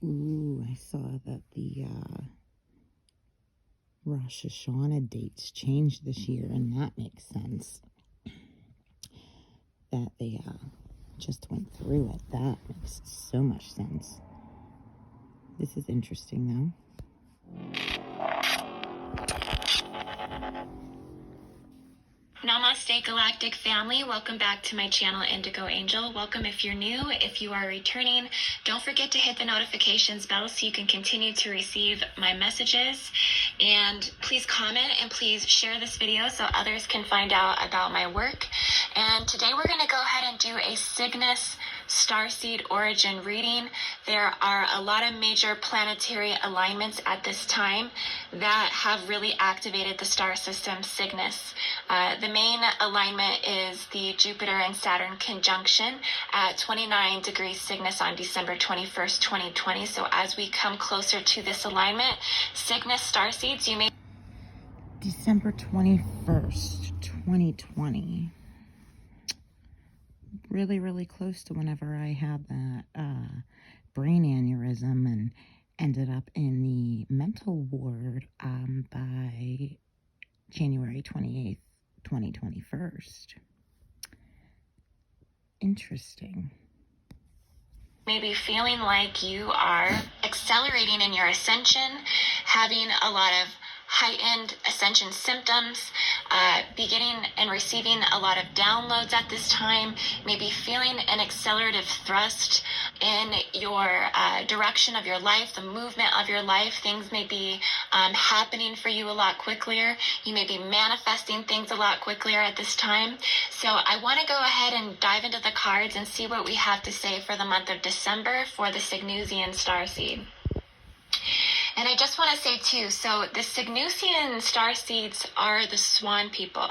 Ooh, I saw that the Rosh Hashanah dates changed this year, and that makes sense. That they just went through it. That makes so much sense. This is interesting, though. Namaste Galactic family, welcome back to my channel IndigoAngel. Welcome if you're new. If you are returning, don't forget to hit the notifications bell so you can continue to receive my messages. And please comment and please share this video so others can find out about my work. And today we're going to go ahead and do a Cygnus Starseed origin reading. There are a lot of major planetary alignments at this time that have really activated the star system Cygnus. The main alignment is the Jupiter and Saturn conjunction at 29 degrees Cygnus on December 21st, 2020. So as we come closer to this alignment, Cygnus Starseeds, you may... December 21st, 2020. Really close to whenever I had that brain aneurysm and ended up in the mental ward by January 28th, 2021. Interesting. Maybe feeling like you are accelerating in your ascension, having a lot of heightened ascension symptoms, beginning and receiving a lot of downloads at this time, maybe feeling an accelerative thrust in your direction of your life, the movement of your life. Things may be happening for you a lot quicker. You may be manifesting things a lot quicker at this time. So I want to go ahead and dive into the cards and see what we have to say for the month of December for the Cygnusian Starseed. And I just want to say too, so the Cygnusian starseeds are the swan people.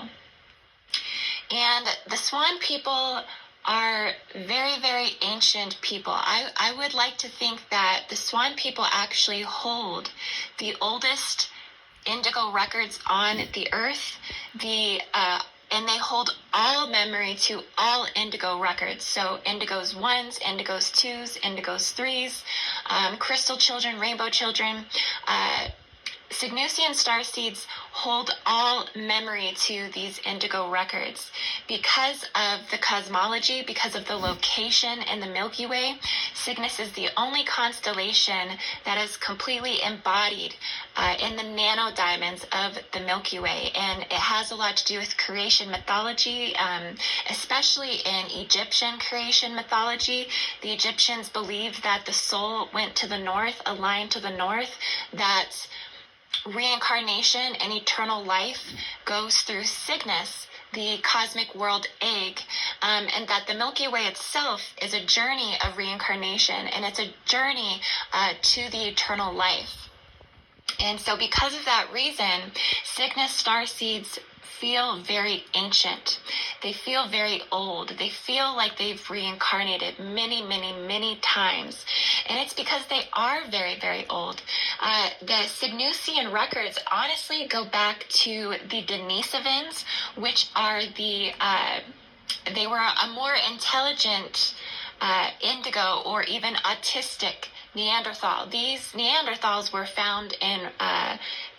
And the swan people are very ancient people. I would like to think that the swan people actually hold the oldest indigo records on the earth. And they hold all memory to all indigo records. So indigos 1s, indigos 2s, indigos 3s, crystal children, rainbow children. Cygnusian starseeds hold all memory to these indigo records. Because of the cosmology, because of the location in the Milky Way, Cygnus is the only constellation that is completely embodied in the nanodiamonds of the Milky Way. And it has a lot to do with creation mythology, especially in Egyptian creation mythology. The Egyptians believed that the soul went to the north, aligned to the north, that reincarnation and eternal life goes through Cygnus, the cosmic world egg, and that the Milky Way itself is a journey of reincarnation, and it's a journey to the eternal life. And so because of that reason, Cygnus starseeds feel very ancient. They feel very old. They feel like they've reincarnated many times. And it's because they are very old. The Cygnusian records honestly go back to the Denisovans, which are they were a more intelligent indigo or even autistic Neanderthal. These Neanderthals were found in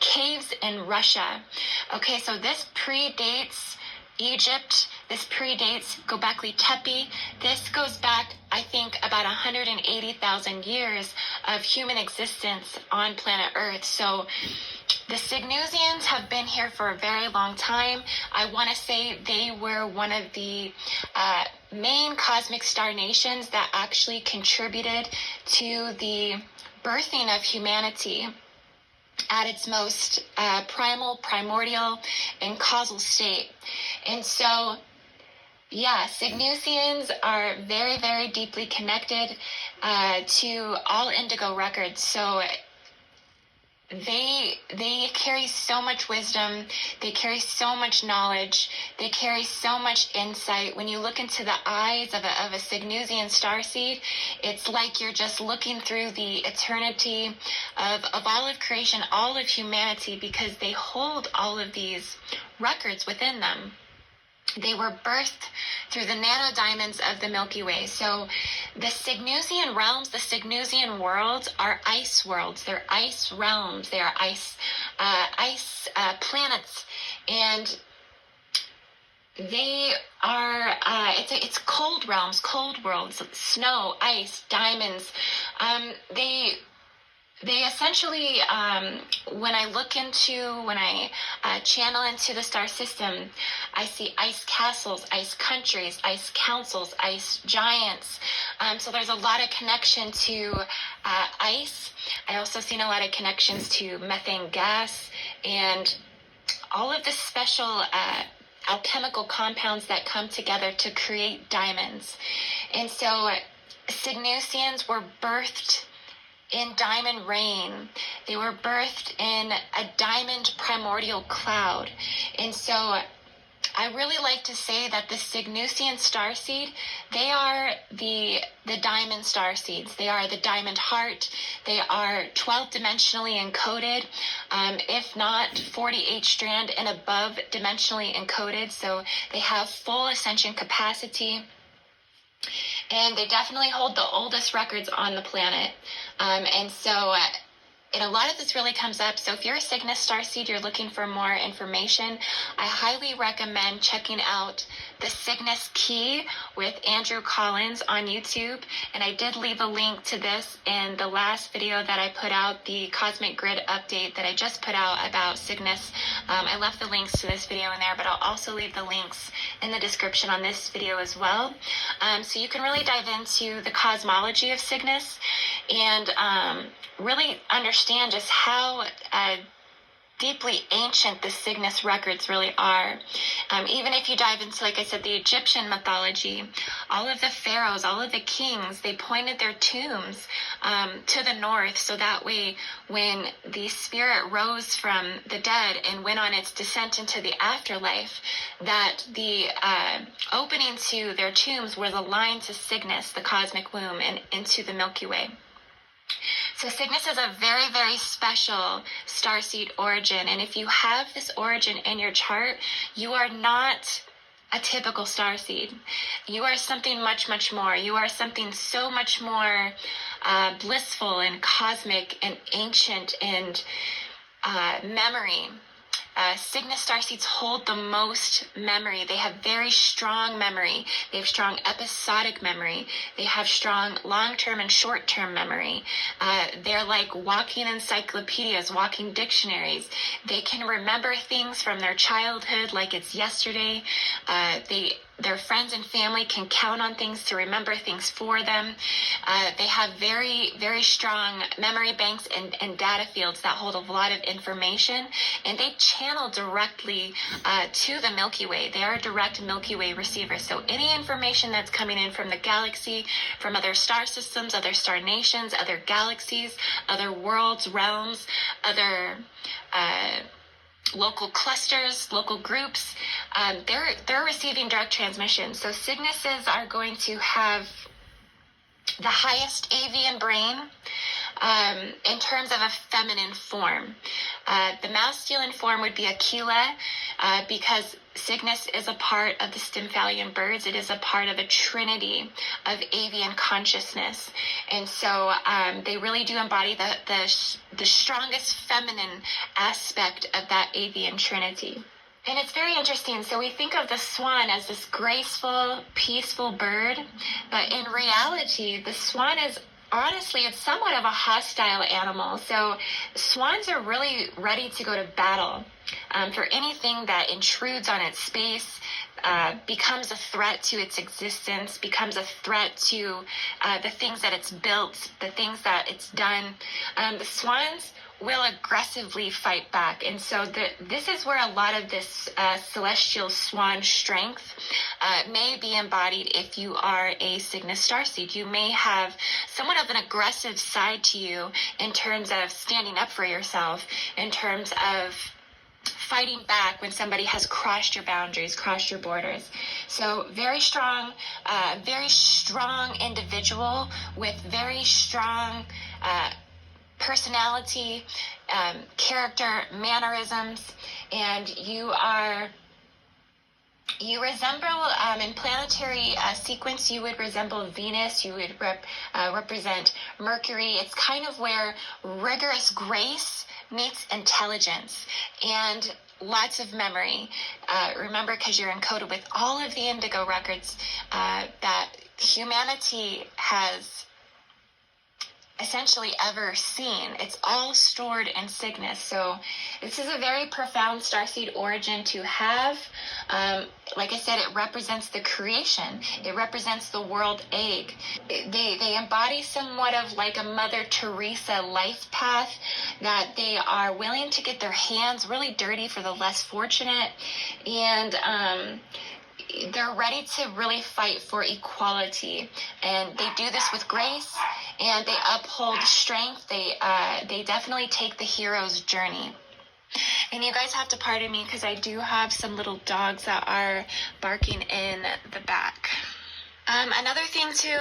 caves in Russia. Okay, so this predates Egypt. This predates Göbekli Tepe. This goes back, I think, about 180,000 years of human existence on planet Earth. So the Cygnusians have been here for a very long time. I want to say they were one of the main cosmic star nations that actually contributed to the birthing of humanity at its most primordial, and causal state. And so, yeah, Cygnusians are very deeply connected to all indigo records. So they carry so much wisdom, they carry so much knowledge, they carry so much insight. When you look into the eyes of a Cygnusian starseed, it's like you're just looking through the eternity of all of creation, all of humanity, because they hold all of these records within them. They were birthed through the nanodiamonds of the Milky Way. So the Cygnusian realms, the Cygnusian worlds are ice worlds. They're ice realms. They are ice planets. And they are, it's cold realms, cold worlds, snow, ice, diamonds. They essentially, when I channel into the star system, I see ice castles, ice countries, ice councils, ice giants. So there's a lot of connection to ice. I also seen a lot of connections to methane gas and all of the special alchemical compounds that come together to create diamonds. And so Cygnusians were birthed in diamond rain. They were birthed in a diamond primordial cloud. And so I really like to say that the Cygnusian starseed, they are the diamond starseeds. They are the diamond heart. They are 12-dimensionally encoded, if not 48 strand and above dimensionally encoded. So they have full ascension capacity. And they definitely hold the oldest records on the planet. And a lot of this really comes up. So if you're a Cygnus Starseed, you're looking for more information, I highly recommend checking out the Cygnus Key with Andrew Collins on YouTube. And I did leave a link to this in the last video that I put out, the Cosmic Grid update that I just put out about Cygnus. I left the links to this video in there, but I'll also leave the links in the description on this video as well. So you can really dive into the cosmology of Cygnus and really understand just how deeply ancient the Cygnus records really are. Even if you dive into, like I said, the Egyptian mythology, all of the pharaohs, all of the kings, they pointed their tombs to the north, so that way when the spirit rose from the dead and went on its descent into the afterlife, that the opening to their tombs was aligned to Cygnus, the cosmic womb, and into the Milky Way. So Cygnus is a very, very special starseed origin. And if you have this origin in your chart, you are not a typical starseed. You are something much, much more. You are something so much more blissful and cosmic and ancient and memory. Cygnus starseeds hold the most memory. They have very strong memory. They have strong episodic memory. They have strong long-term and short-term memory. They're like walking encyclopedias, walking dictionaries. They can remember things from their childhood like it's yesterday. Their friends and family can count on things to remember things for them. They have very, very strong memory banks and data fields that hold a lot of information, and they channel directly to the Milky Way. They are direct Milky Way receivers. So any information that's coming in from the galaxy, from other star systems, other star nations, other galaxies, other worlds, realms, other local clusters, local groups, they're receiving direct transmission. So Cygnuses are going to have the highest avian brain in terms of a feminine form. The masculine form would be Aquila, because Cygnus is a part of the Stymphalian birds. It is a part of a trinity of avian consciousness. And so they really do embody the strongest feminine aspect of that avian trinity. And it's very interesting. So we think of the swan as this graceful, peaceful bird, but in reality, the swan is honestly, it's somewhat of a hostile animal. So swans are really ready to go to battle for anything that intrudes on its space, becomes a threat to its existence, becomes a threat to the things that it's built, the things that it's done. The swans will aggressively fight back. And so this is where a lot of this celestial swan strength may be embodied if you are a Cygnus Starseed. You may have somewhat of an aggressive side to you in terms of standing up for yourself, in terms of fighting back when somebody has crossed your boundaries, crossed your borders. So very strong individual with very strong personality, character, mannerisms, and you are You resemble, in planetary sequence, you would resemble Venus. You would represent Mercury. It's kind of where rigorous grace meets intelligence and lots of memory. Remember, because you're encoded with all of the indigo records that humanity has essentially ever seen. It's all stored in Cygnus. So this is a very profound starseed origin to have. Like I said, it represents the creation. It represents the world egg. They embody somewhat of like a Mother Teresa life path, that they are willing to get their hands really dirty for the less fortunate, and they're ready to really fight for equality, and they do this with grace, and they uphold strength. They definitely take the hero's journey. And you guys have to pardon me because I do have some little dogs that are barking in the back. Another thing to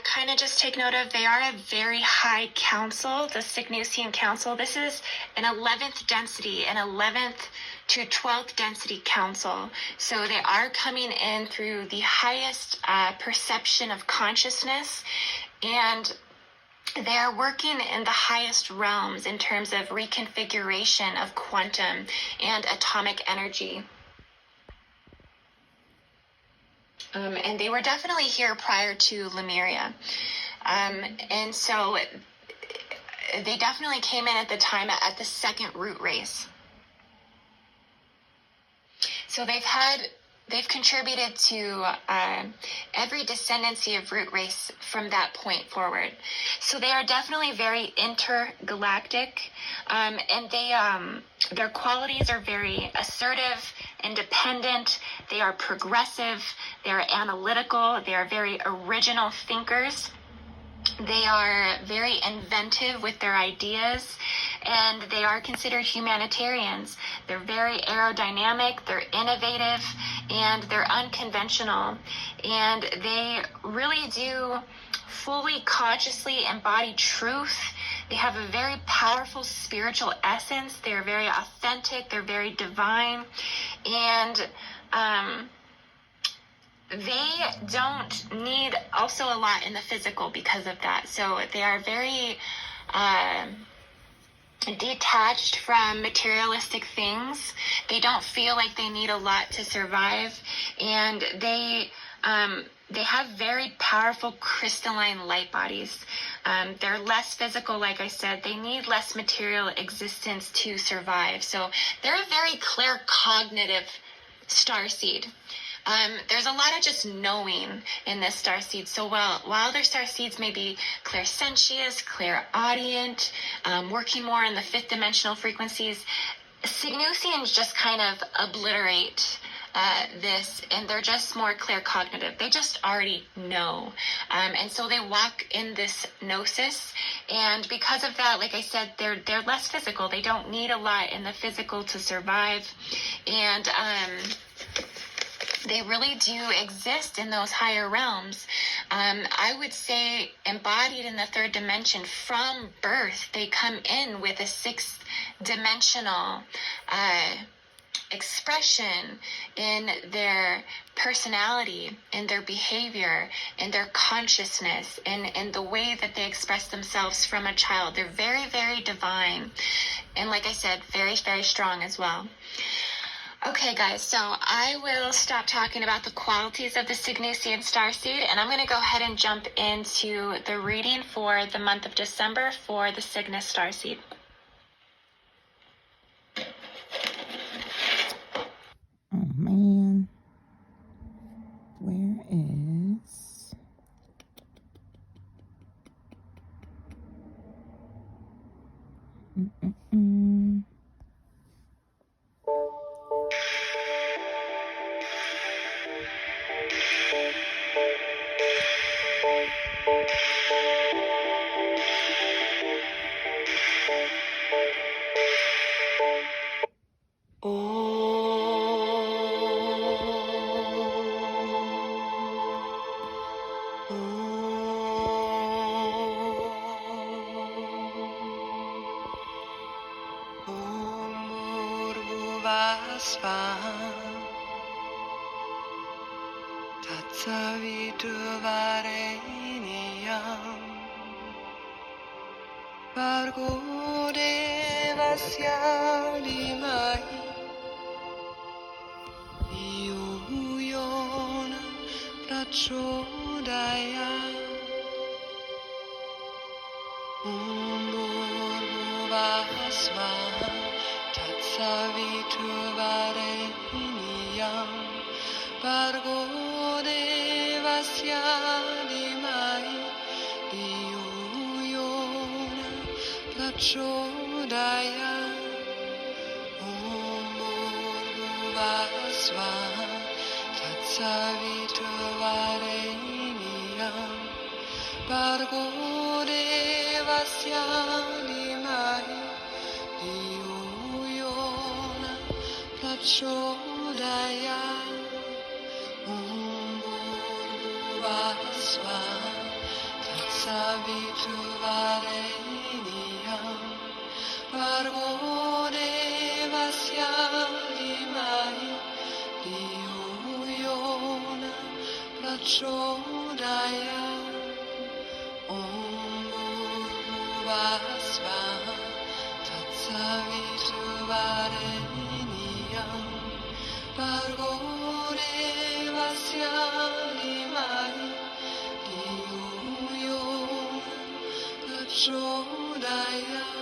kind of just take note of, they are a very high council, the Cygnusian Council. This is an 11th density, an 11th to 12th density council. So they are coming in through the highest perception of consciousness, and they are working in the highest realms in terms of reconfiguration of quantum and atomic energy. And they were definitely here prior to Lemuria. And so they definitely came in at the time at the second root race. So they've contributed to every descendancy of root race from that point forward. So they are definitely very intergalactic, and their qualities are very assertive, independent. They are progressive. They are analytical. They are very original thinkers. They are very inventive with their ideas, and they are considered humanitarians. They're very aerodynamic, they're innovative, and they're unconventional. And they really do fully consciously embody truth. They have a very powerful spiritual essence. They're very authentic, they're very divine, and they don't need also a lot in the physical because of that. So they are very detached from materialistic things. They don't feel like they need a lot to survive, and they have very powerful crystalline light bodies. They're less physical, like I said. They need less material existence to survive. So they're a very clear cognitive starseed. There's a lot of just knowing in this starseed. So while their starseeds may be clairsentient, clairaudient, working more in the fifth dimensional frequencies, Cygnusians just kind of obliterate this, and they're just more claircognitive. They just already know. And so they walk in this gnosis, and because of that, like I said, they're less physical. They don't need a lot in the physical to survive, and they really do exist in those higher realms. I would say embodied in the third dimension from birth. They come in with a sixth dimensional expression in their personality, in their behavior, in their consciousness, in the way that they express themselves from a child. They're very, very divine. And like I said, very, very strong as well. Okay, guys, so I will stop talking about the qualities of the Cygnusian starseed, and I'm going to go ahead and jump into the reading for the month of December for the Cygnus Starseed. Oh, man. Where is... Tatsaviturvarenyam Vargo devasya dhimahi Yo na prachodayat Om Bhurvuvah Swaha Tatsaviturvarenyam Vargo devasya dhimahi Yo na prachodayat Om Bhurvuvah Swaha Tatsaviturvarenyam Vargo devasya dhimahi Yo na prachodayat Om Bhurvuvah Swaha Tatsaviturvarenyam Vargo devasya dhimahi Yo na prachodayat Om Bhurvuvah Swaha Tatsaviturvarenyam Vargo devasya dhimahi Yo na prachodayat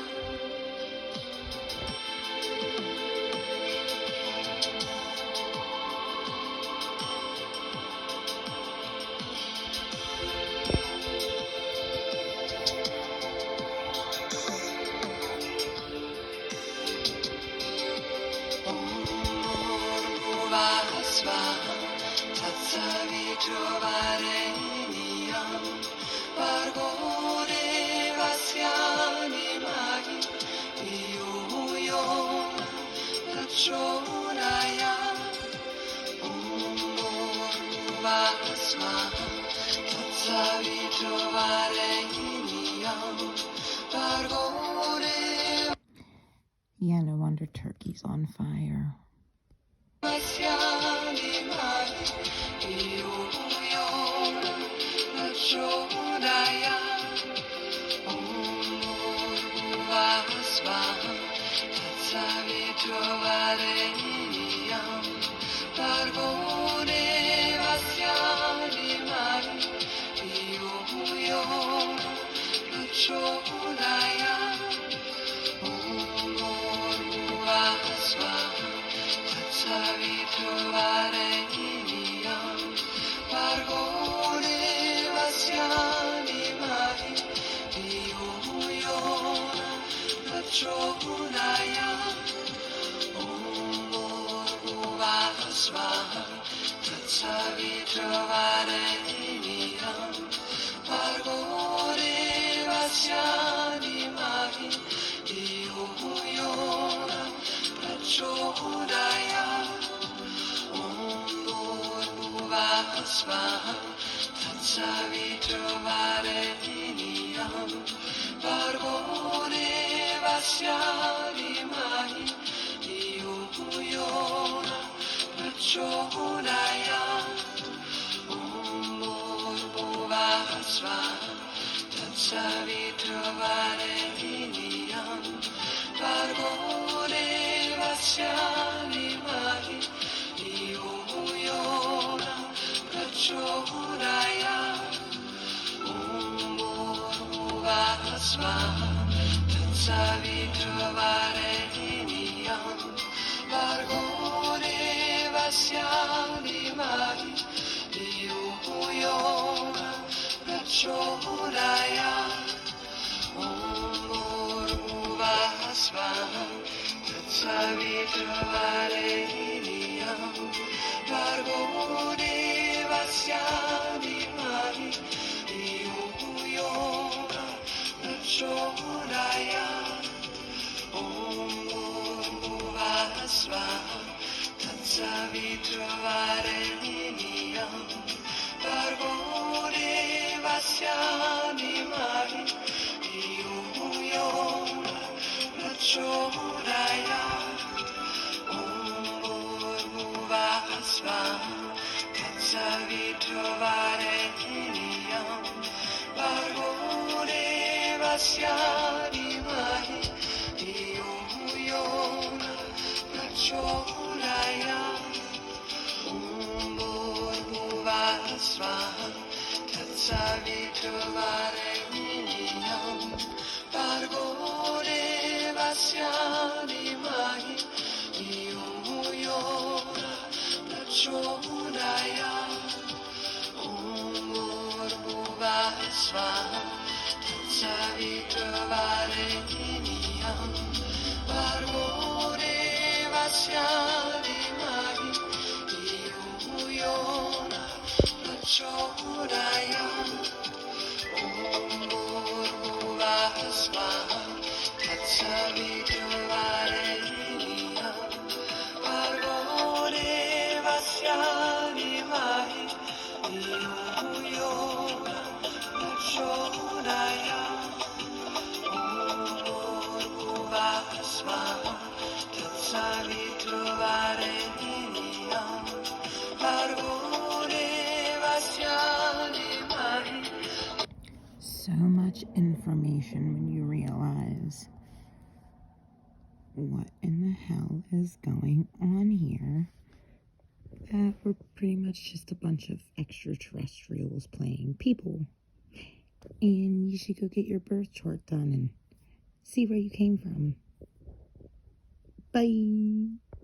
Tatsaviturvarenyam Vargo devasya dhimahi Yo na prachodayat Om Bhurvuvah Swaha Tatsaviturvarenyam Vargo Yeah, no wonder Turkey's on fire. devasya dhimahi Yo na prachodayat Om Bhurvuvah Swaha Tatsaviturvarenyam Vargo devasya dhimahi Yo na prachodayat Om Bhurvuvah Swaha Tatsaviturvarenyam Vargo devasya dhimahi Yo na prachodayat Om Bhurvuvah Swaha Tatsaviturvarenyam Vargo devasya dhimahi Yo na prachodayat Om Bhurvuvah Swaha Tatsaviturvarenyam Vargo devasya dhimahi Yo na prachodayat Om Bhurvuvah Swaha Tatsaviturvarenyam Vargo devasya dhimahi Yo na prachodayat Om Bhurvuvah Swaha Tatsaviturvarenyam Vargo devasya dhimahi Yo na prachodayat Om Bhurvuvah Swaha Tatsaviturvarenyam Vargo devasya dhimahi Yo na prachodayat Om Bhurvuvah Swaha Tatsaviturvarenyam Vargo devasya dhimahi Yo na prachodayat Om Bhurvuvah Swaha Tatsaviturvarenyam siani mai iuyona racciolaya umurmuvasvan tatsavitrovare miniyam pargore vasyani mai iuyona racciolaya umurmuvasvan Savitrovare Niyam Parvore Vasyani Mari Iyuyona Prachodaya Om Bhurvasvaha Savitrovare Niyam Parvore Vasyani Mari Iyuyona Prachodaya So much information when you realize what in the hell is going on here. That we're pretty much just a bunch of extraterrestrials playing people. And you should go get your birth chart done and see where you came from. Bye.